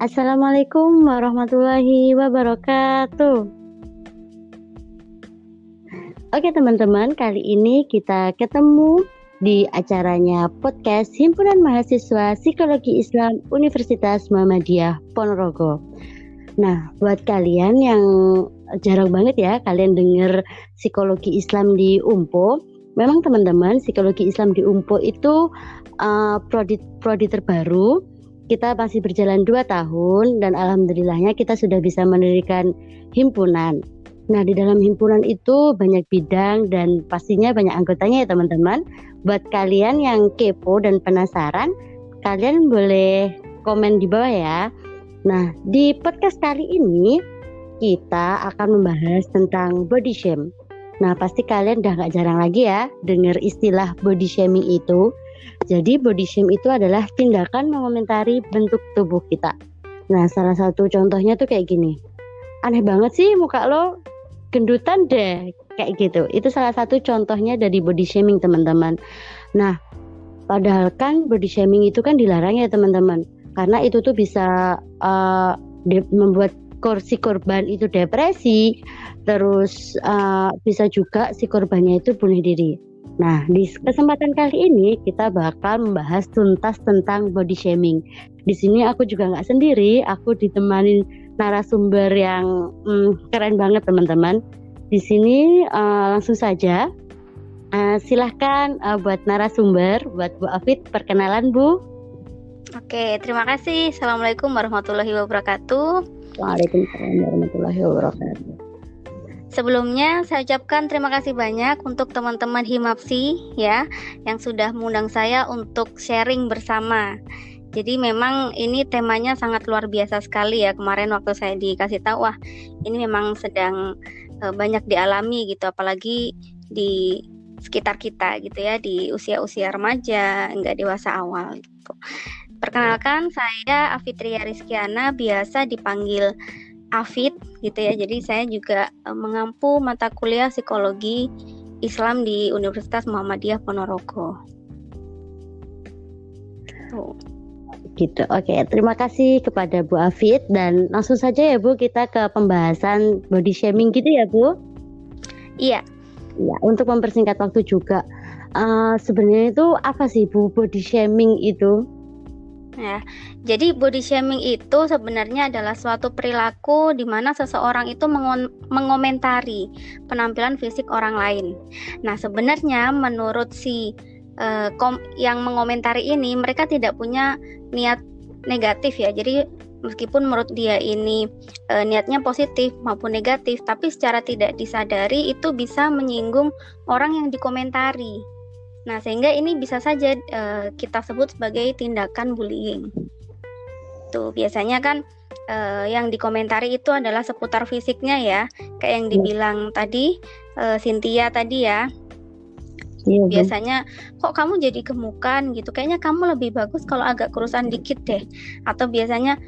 Assalamualaikum warahmatullahi wabarakatuh. Oke teman-teman, kali ini kita ketemu di acaranya podcast Himpunan Mahasiswa Psikologi Islam Universitas Muhammadiyah Ponorogo. Nah, buat kalian yang jarang banget ya kalian dengar psikologi Islam di UMPO, memang teman-teman psikologi Islam di UMPO itu prodi terbaru. Kita masih berjalan 2 tahun dan alhamdulillahnya kita sudah bisa mendirikan himpunan. Nah, di dalam himpunan itu banyak bidang dan pastinya banyak anggotanya ya teman-teman. Buat kalian yang kepo dan penasaran, kalian boleh komen di bawah ya. Nah, di podcast kali ini kita akan membahas tentang body shame. Nah, pasti kalian udah gak jarang lagi ya dengar istilah body shaming itu. Jadi body shame itu adalah tindakan mengomentari bentuk tubuh kita. Nah, salah satu contohnya tuh kayak gini. Aneh banget sih muka lo, gendutan deh, kayak gitu. Itu salah satu contohnya dari body shaming teman-teman. Nah, padahal kan body shaming itu kan dilarang ya teman-teman. Karena itu tuh bisa membuat si korban itu depresi, terus bisa juga si korbannya itu bunuh diri. Nah, di kesempatan kali ini kita bakal membahas tuntas tentang body shaming. Di sini aku juga nggak sendiri, aku ditemani narasumber yang keren banget teman-teman. Di sini langsung saja, silahkan buat narasumber, buat Bu Afid, perkenalan Bu. Oke, terima kasih. Assalamualaikum warahmatullahi wabarakatuh. Waalaikumsalam warahmatullahi wabarakatuh. Sebelumnya saya ucapkan terima kasih banyak untuk teman-teman Himapsi ya yang sudah mengundang saya untuk sharing bersama. Jadi memang ini temanya sangat luar biasa sekali ya. Kemarin waktu saya dikasih tahu, wah ini memang sedang banyak dialami gitu, apalagi di sekitar kita gitu ya, di usia-usia remaja, enggak dewasa awal gitu. Perkenalkan, saya Afitria Rizkiana, biasa dipanggil Afid gitu ya. Jadi saya juga mengampu mata kuliah psikologi Islam di Universitas Muhammadiyah Ponorogo. Tuh. Gitu. Oke, terima kasih kepada Bu Afid dan langsung saja ya Bu kita ke pembahasan body shaming gitu ya Bu. Iya. Ya, untuk mempersingkat waktu juga. Sebenarnya itu apa sih Bu body shaming itu? Ya, jadi body shaming itu sebenarnya adalah suatu perilaku di mana seseorang itu mengomentari penampilan fisik orang lain. Nah, sebenarnya menurut yang mengomentari ini, mereka tidak punya niat negatif ya. Jadi meskipun menurut dia ini niatnya positif maupun negatif, tapi secara tidak disadari itu bisa menyinggung orang yang dikomentari. Nah, sehingga ini bisa saja kita sebut sebagai tindakan bullying. Tuh, biasanya kan yang dikomentari itu adalah seputar fisiknya ya, kayak yang dibilang tadi Cynthia tadi ya. Iya, biasanya kok kamu jadi gemukan gitu, kayaknya kamu lebih bagus kalau agak kurusan dikit deh. Atau biasanya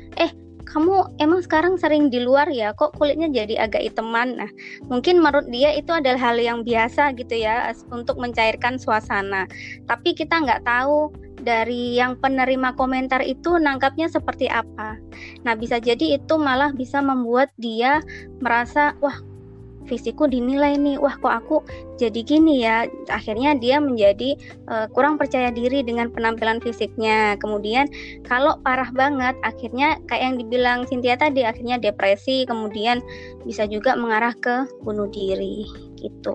kamu emang sekarang sering di luar ya, kok kulitnya jadi agak hitaman. Nah, mungkin menurut dia itu adalah hal yang biasa gitu ya, untuk mencairkan suasana. Tapi kita nggak tahu dari yang penerima komentar itu nangkapnya seperti apa. Nah, bisa jadi itu malah bisa membuat dia merasa, wah fisikku dinilai nih, wah kok aku jadi gini ya. Akhirnya dia menjadi kurang percaya diri dengan penampilan fisiknya. Kemudian kalau parah banget, akhirnya kayak yang dibilang Cynthia tadi, akhirnya depresi, kemudian bisa juga mengarah ke bunuh diri gitu.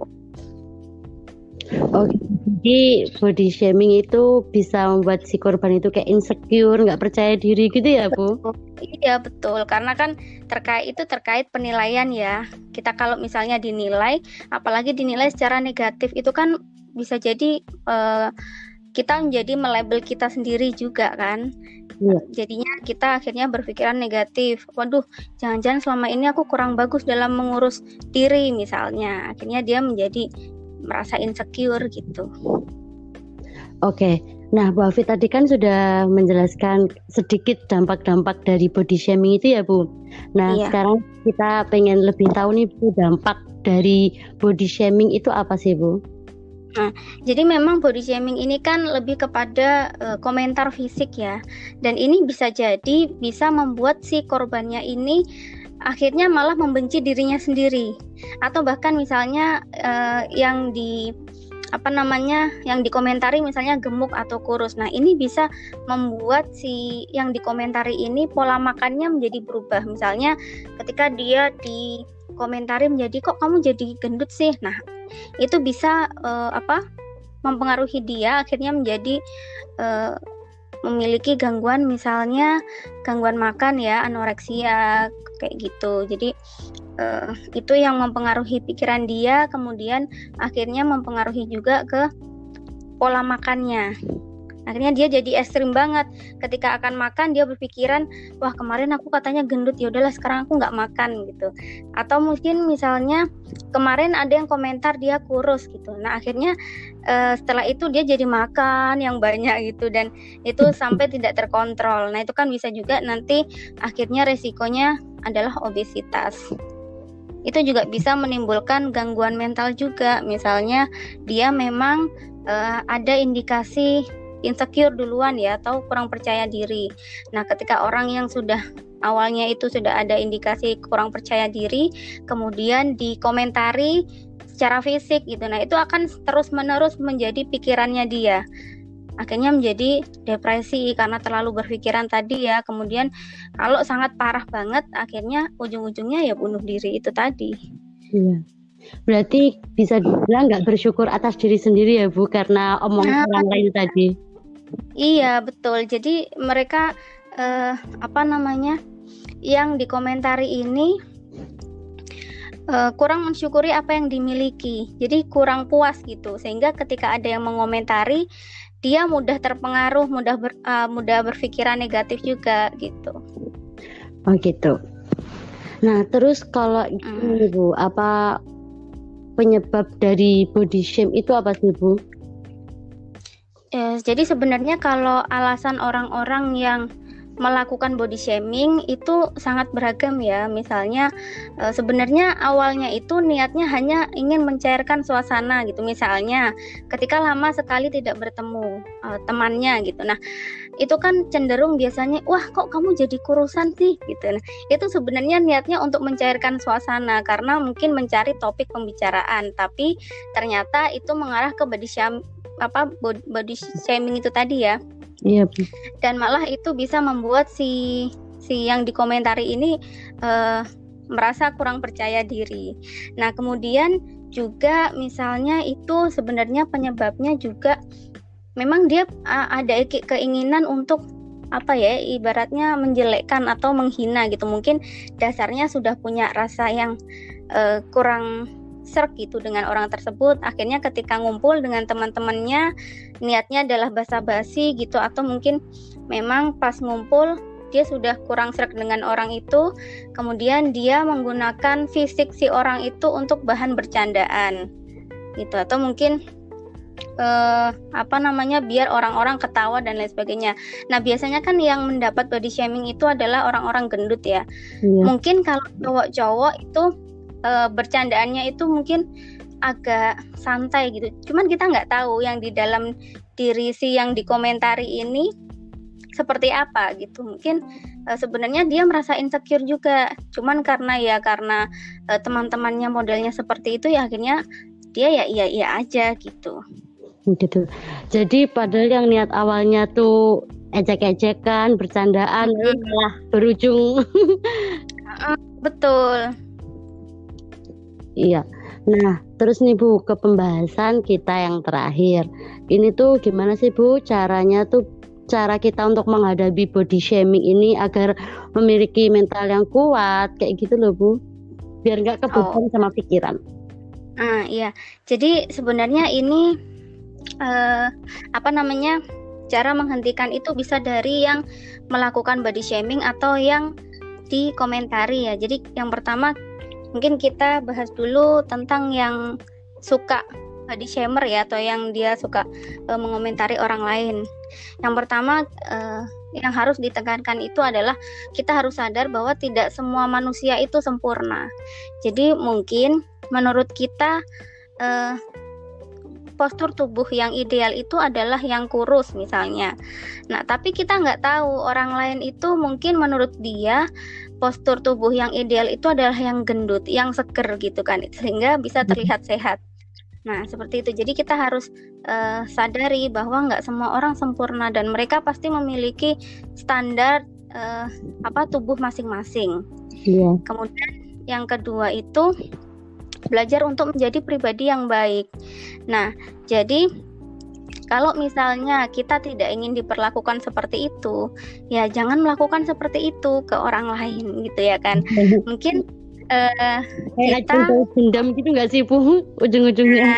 Oke, jadi body shaming itu bisa membuat si korban itu kayak insecure, nggak percaya diri gitu ya Bu? Iya betul, karena kan terkait penilaian ya. Kita kalau misalnya dinilai, apalagi dinilai secara negatif, itu kan bisa jadi kita menjadi melabel kita sendiri juga kan. Ya. Jadinya kita akhirnya berpikiran negatif. Waduh, jangan-jangan selama ini aku kurang bagus dalam mengurus diri misalnya. Akhirnya dia menjadi merasa insecure gitu. Oke, nah Bu Afid tadi kan sudah menjelaskan sedikit dampak-dampak dari body shaming itu ya Bu. Nah sekarang kita pengen lebih tahu nih Bu, dampak dari body shaming itu apa sih Bu? Nah, jadi memang body shaming ini kan lebih kepada komentar fisik ya. Dan ini bisa jadi bisa membuat si korbannya ini akhirnya malah membenci dirinya sendiri. Atau bahkan misalnya yang dikomentari misalnya gemuk atau kurus. Nah, ini bisa membuat si yang dikomentari ini pola makannya menjadi berubah. Misalnya ketika dia dikomentari menjadi, kok kamu jadi gendut sih? Nah, itu bisa mempengaruhi dia akhirnya menjadi memiliki gangguan, misalnya gangguan makan ya, anoreksia kayak gitu. Jadi itu yang mempengaruhi pikiran dia, kemudian akhirnya mempengaruhi juga ke pola makannya. Akhirnya dia jadi ekstrim banget. Ketika akan makan dia berpikiran, wah kemarin aku katanya gendut, ya udahlah sekarang aku nggak makan gitu. Atau mungkin misalnya kemarin ada yang komentar dia kurus gitu. Nah akhirnya setelah itu dia jadi makan yang banyak gitu, dan itu sampai tidak terkontrol. Nah itu kan bisa juga nanti akhirnya resikonya adalah obesitas. Itu juga bisa menimbulkan gangguan mental juga. Misalnya dia memang ada indikasi insecure duluan ya, atau kurang percaya diri. Nah ketika orang yang sudah awalnya itu sudah ada indikasi kurang percaya diri, kemudian dikomentari secara fisik gitu, nah itu akan terus menerus menjadi pikirannya dia, akhirnya menjadi depresi karena terlalu berpikiran tadi ya. Kemudian kalau sangat parah banget akhirnya ujung-ujungnya ya bunuh diri itu tadi. Iya. Berarti bisa dibilang nggak bersyukur atas diri sendiri ya Bu, karena omongan orang lain tadi. Iya betul. Jadi mereka yang dikomentari ini kurang mensyukuri apa yang dimiliki. Jadi kurang puas gitu. Sehingga ketika ada yang mengomentari, dia mudah terpengaruh, mudah berpikiran negatif juga gitu. Oh gitu. Nah terus kalau ini Bu, apa penyebab dari body shame itu apa sih Bu? Jadi sebenarnya kalau alasan orang-orang yang melakukan body shaming itu sangat beragam ya. Misalnya sebenarnya awalnya itu niatnya hanya ingin mencairkan suasana gitu. Misalnya ketika lama sekali tidak bertemu temannya gitu. Nah itu kan cenderung biasanya, wah kok kamu jadi kurusan sih gitu. Nah itu sebenarnya niatnya untuk mencairkan suasana karena mungkin mencari topik pembicaraan, tapi ternyata itu mengarah ke body shaming itu tadi ya. Iya. Dan malah itu bisa membuat si yang dikomentari ini merasa kurang percaya diri. Nah kemudian juga misalnya itu sebenarnya penyebabnya juga memang dia ada keinginan untuk ibaratnya menjelekkan atau menghina gitu. Mungkin dasarnya sudah punya rasa yang kurang serk gitu dengan orang tersebut. Akhirnya ketika ngumpul dengan teman-temannya niatnya adalah basa-basi gitu, atau mungkin memang pas ngumpul dia sudah kurang serk dengan orang itu, kemudian dia menggunakan fisik si orang itu untuk bahan bercandaan gitu, atau mungkin biar orang-orang ketawa dan lain sebagainya. Nah biasanya kan yang mendapat body shaming itu adalah orang-orang gendut ya. Mungkin kalau cowok-cowok itu bercandaannya itu mungkin agak santai gitu. Cuman kita nggak tahu yang di dalam diri si yang dikomentari ini seperti apa gitu. Mungkin sebenarnya dia merasa insecure juga. Cuman karena teman-temannya modelnya seperti itu ya akhirnya dia ya iya aja gitu. Gitu. Jadi padahal yang niat awalnya tuh ejek-ejekan, bercandaan, malah berujung. Betul. Iya. Nah, terus nih Bu, ke pembahasan kita yang terakhir. Ini tuh gimana sih Bu cara kita untuk menghadapi body shaming ini agar memiliki mental yang kuat kayak gitu loh Bu. Biar nggak kebeban sama pikiran. Iya. Jadi sebenarnya ini cara menghentikan itu bisa dari yang melakukan body shaming atau yang dikomentari ya. Jadi yang pertama mungkin kita bahas dulu tentang yang suka body shamer ya, atau yang dia suka mengomentari orang lain. Yang pertama yang harus ditekankan itu adalah kita harus sadar bahwa tidak semua manusia itu sempurna. Jadi mungkin menurut kita postur tubuh yang ideal itu adalah yang kurus misalnya. Nah, tapi kita nggak tahu orang lain itu mungkin menurut dia postur tubuh yang ideal itu adalah yang gendut, yang seger gitu kan, sehingga bisa terlihat sehat. Nah, seperti itu. Jadi kita harus sadari bahwa nggak semua orang sempurna dan mereka pasti memiliki standar tubuh masing-masing. Iya. Kemudian yang kedua itu belajar untuk menjadi pribadi yang baik. Nah, jadi kalau misalnya kita tidak ingin diperlakukan seperti itu, ya jangan melakukan seperti itu ke orang lain gitu ya kan. Mungkin kita dendam gitu nggak sih Bu ujung-ujungnya?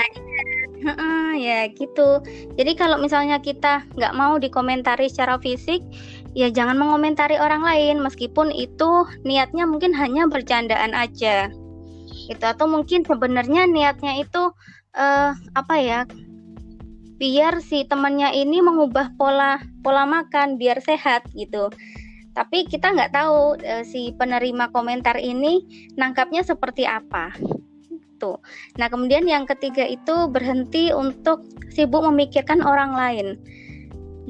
Ya gitu. Jadi kalau misalnya kita nggak mau dikomentari secara fisik, ya jangan mengomentari orang lain meskipun itu niatnya mungkin hanya bercandaan aja. Itu atau mungkin sebenarnya niatnya itu biar si temannya ini mengubah pola makan biar sehat gitu. Tapi kita nggak tahu si penerima komentar ini nangkapnya seperti apa. Tuh. Nah, kemudian yang ketiga itu berhenti untuk sibuk memikirkan orang lain.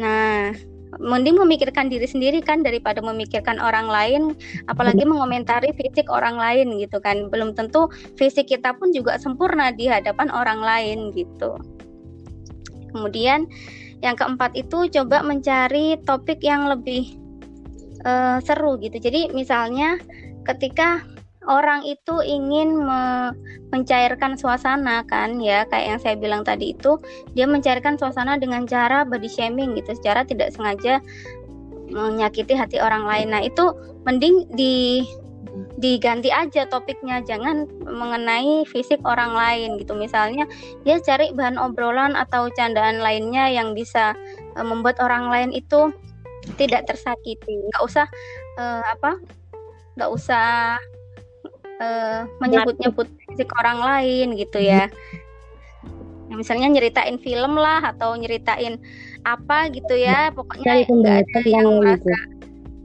Nah, mending memikirkan diri sendiri kan daripada memikirkan orang lain, apalagi mengomentari fisik orang lain gitu kan. Belum tentu fisik kita pun juga sempurna di hadapan orang lain gitu. Kemudian yang keempat itu coba mencari topik yang lebih seru gitu. Jadi misalnya ketika orang itu ingin mencairkan suasana kan ya, kayak yang saya bilang tadi itu, dia mencairkan suasana dengan cara body shaming gitu, secara tidak sengaja menyakiti hati orang lain. Nah, itu mending diganti aja topiknya, jangan mengenai fisik orang lain gitu. Misalnya dia cari bahan obrolan atau candaan lainnya yang bisa membuat orang lain itu tidak tersakiti. Nggak usah menyebut-nyebut fisik orang lain gitu ya. Misalnya nyeritain film lah atau nyeritain apa gitu ya, pokoknya nggak ada yang merasa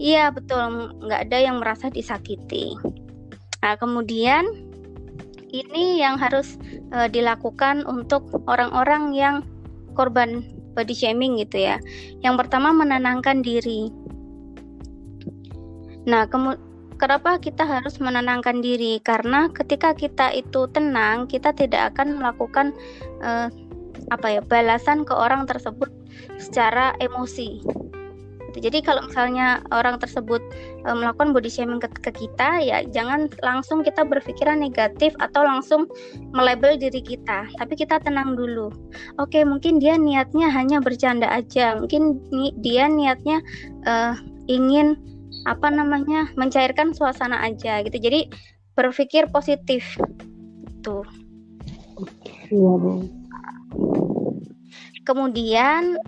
iya betul, nggak ada yang merasa disakiti. Nah, kemudian ini yang harus dilakukan untuk orang-orang yang korban body shaming gitu ya. Yang pertama, menenangkan diri. Nah, kenapa kita harus menenangkan diri? Karena ketika kita itu tenang, kita tidak akan melakukan balasan ke orang tersebut secara emosi. Jadi kalau misalnya orang tersebut melakukan body shaming ke kita, ya jangan langsung kita berpikiran negatif atau langsung melabel diri kita. Tapi kita tenang dulu. Oke, mungkin dia niatnya hanya bercanda aja. Mungkin dia niatnya ingin mencairkan suasana aja gitu. Jadi berpikir positif. Tuh. Iya, Bu. Kemudian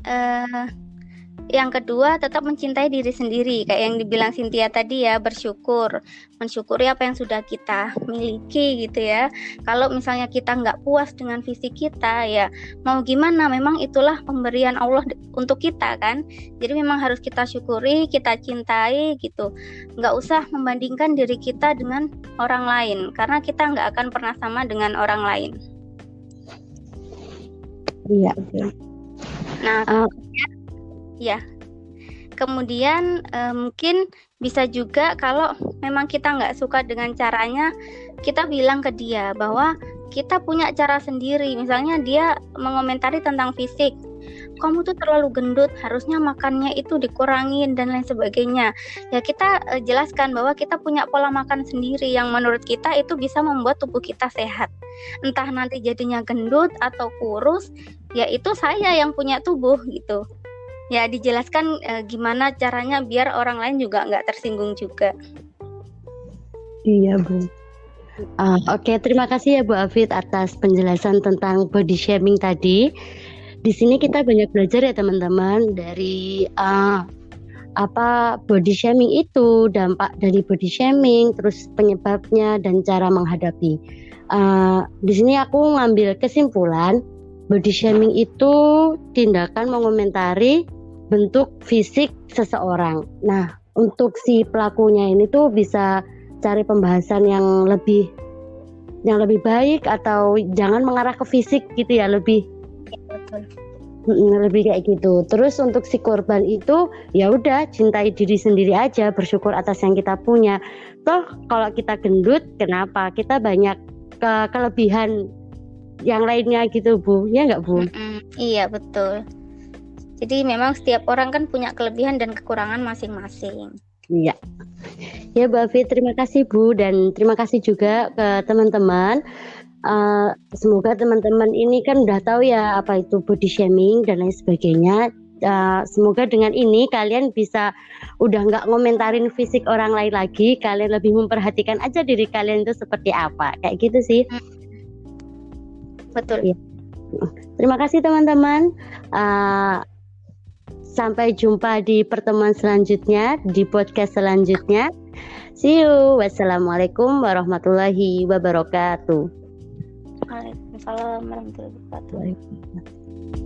yang kedua, tetap mencintai diri sendiri. Kayak yang dibilang Cynthia tadi ya, mensyukuri apa yang sudah kita miliki gitu ya. Kalau misalnya kita nggak puas dengan fisik kita, ya mau gimana, memang itulah pemberian Allah untuk kita kan. Jadi memang harus kita syukuri, kita cintai gitu. Nggak usah membandingkan diri kita dengan orang lain, karena kita nggak akan pernah sama dengan orang lain. Iya. Nah, ya, kemudian mungkin bisa juga kalau memang kita nggak suka dengan caranya, kita bilang ke dia bahwa kita punya cara sendiri. Misalnya dia mengomentari tentang fisik, kamu tuh terlalu gendut, harusnya makannya itu dikurangin dan lain sebagainya. Ya kita jelaskan bahwa kita punya pola makan sendiri yang menurut kita itu bisa membuat tubuh kita sehat. Entah nanti jadinya gendut atau kurus, ya itu saya yang punya tubuh gitu. Ya dijelaskan gimana caranya biar orang lain juga nggak tersinggung juga. Iya, Bu. Oke, terima kasih ya Bu Afid atas penjelasan tentang body shaming tadi. Di sini kita banyak belajar ya teman-teman dari body shaming itu, dampak dari body shaming, terus penyebabnya dan cara menghadapi. Di sini aku ngambil kesimpulan, body shaming itu tindakan mengomentari bentuk fisik seseorang. Nah, untuk si pelakunya ini tuh bisa cari pembahasan yang lebih baik atau jangan mengarah ke fisik gitu ya, lebih betul. Lebih kayak gitu. Terus untuk si korban itu ya udah cintai diri sendiri aja, bersyukur atas yang kita punya. Toh kalau kita gendut, kenapa? Kita banyak kelebihan yang lainnya gitu Bu, ya nggak Bu? Iya betul. Jadi memang setiap orang kan punya kelebihan dan kekurangan masing-masing. Iya. Ya Bu Afi, terima kasih Bu, dan terima kasih juga ke teman-teman. Semoga teman-teman ini kan udah tahu ya apa itu body shaming dan lain sebagainya. Semoga dengan ini kalian bisa udah nggak ngomentarin fisik orang lain lagi, kalian lebih memperhatikan aja diri kalian itu seperti apa, kayak gitu sih. Betul. Ya. Terima kasih teman-teman. Sampai jumpa di pertemuan selanjutnya, di podcast selanjutnya. See you. Wassalamualaikum warahmatullahi wabarakatuh. Waalaikumsalam warahmatullahi wabarakatuh.